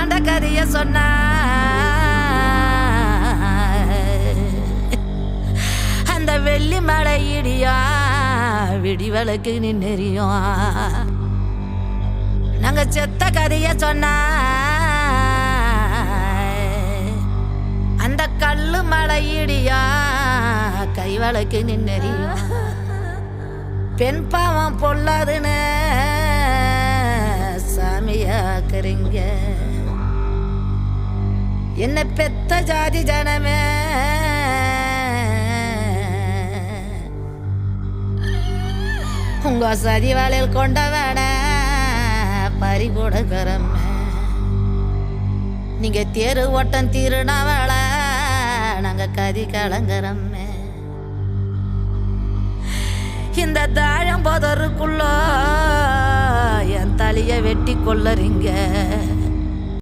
அந்த கதைய சொன்ன அந்த வெள்ளி மலை இடியா விடிவளுக்கு நின்னெறியும் நாங்க செத்த கதைய சொன்ன அந்த கல்லு மலை இடியா கைவளுக்கு நின்னெறியும் பெண் பாவம் பொல்லாதுன்னு சாமியாக்குறீங்க என்ன பெத்த ஜாதி ஜனமே உங்க சதி வலையில் கொண்டவன பறி கொடுக்கிறமே நீங்க தேரு ஓட்டம் தீருனவள நாங்க கதி கலங்குறமே இந்த தாழம் போதருக்குள்ள என் தலைய வெட்டி கொள்ளறீங்க